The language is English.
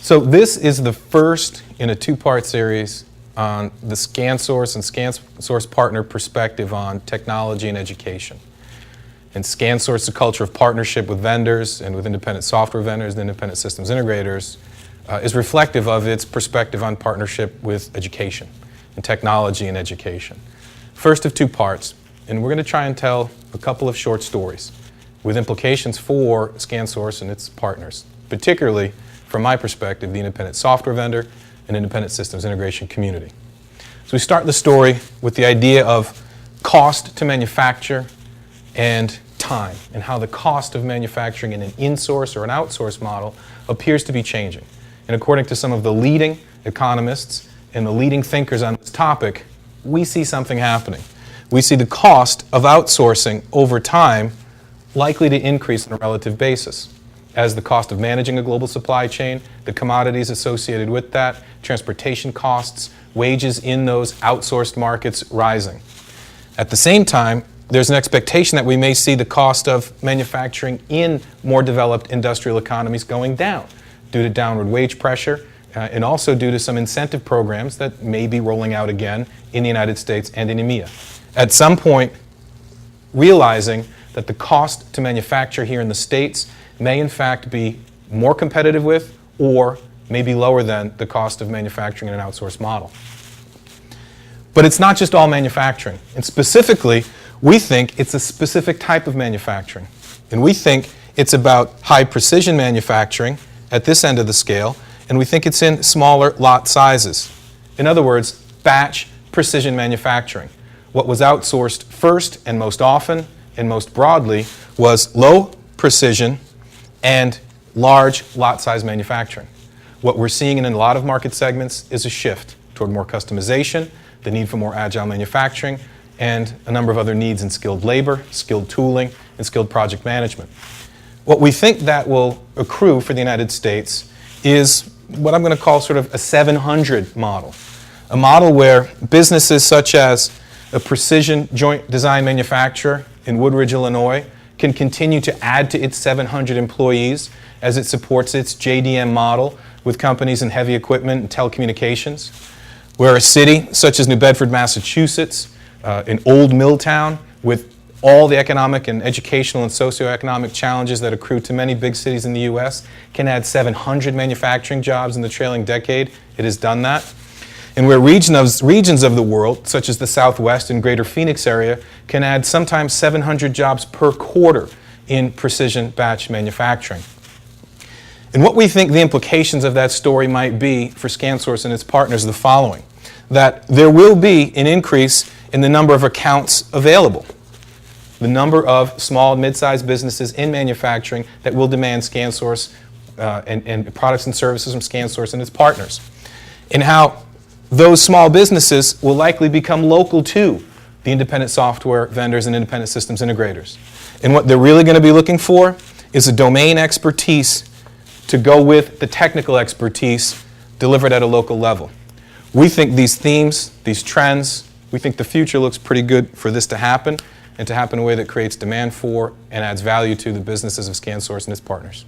So this is the first in a two-part series on the ScanSource and ScanSource partner perspective on technology and education. And ScanSource, the culture of partnership with vendors and with independent software vendors and independent systems integrators, is reflective of its perspective on partnership with education and technology and education. First of two parts, and we're going to try and tell a couple of short stories with implications for ScanSource and its partners, particularly from my perspective, the independent software vendor and independent systems integration community. So we start the story with the idea of cost to manufacture and time, and how the cost of manufacturing in an insource or an outsource model appears to be changing. And according to some of the leading economists and the leading thinkers on this topic, we see something happening. We see the cost of outsourcing over time likely to increase on a relative basis, as the cost of managing a global supply chain, the commodities associated with that, transportation costs, wages in those outsourced markets rising. At the same time, there's an expectation that we may see the cost of manufacturing in more developed industrial economies going down due to downward wage pressure and also due to some incentive programs that may be rolling out again in the United States and in EMEA. At some point, realizing that the cost to manufacture here in the States may in fact be more competitive with or may be lower than the cost of manufacturing in an outsourced model. But it's not just all manufacturing, and specifically we think it's a specific type of manufacturing. And we think it's about high precision manufacturing at this end of the scale, and we think it's in smaller lot sizes. In other words, batch precision manufacturing. What was outsourced first and most often and most broadly was low precision and large lot size manufacturing. What we're seeing in a lot of market segments is a shift toward more customization, the need for more agile manufacturing, and a number of other needs in skilled labor, skilled tooling, and skilled project management. What we think that will accrue for the United States is what I'm going to call sort of a 700 model. A model where businesses such as a precision joint design manufacturer in Woodridge, Illinois, can continue to add to its 700 employees as it supports its JDM model with companies in heavy equipment and telecommunications. Where a city such as New Bedford, Massachusetts, an old mill town with all the economic and educational and socioeconomic challenges that accrue to many big cities in the U.S., can add 700 manufacturing jobs in the trailing decade. It has done that. And where regions of the world, such as the Southwest and Greater Phoenix area, can add sometimes 700 jobs per quarter in precision batch manufacturing. And what we think the implications of that story might be for ScanSource and its partners are the following: that there will be an increase in the number of accounts available, the number of small and mid-sized businesses in manufacturing that will demand ScanSource and products and services from ScanSource and its partners, and how those small businesses will likely become local to the independent software vendors and independent systems integrators. And what they're really going to be looking for is a domain expertise to go with the technical expertise delivered at a local level. We think these themes, these trends, we think the future looks pretty good for this to happen, and to happen in a way that creates demand for and adds value to the businesses of ScanSource and its partners.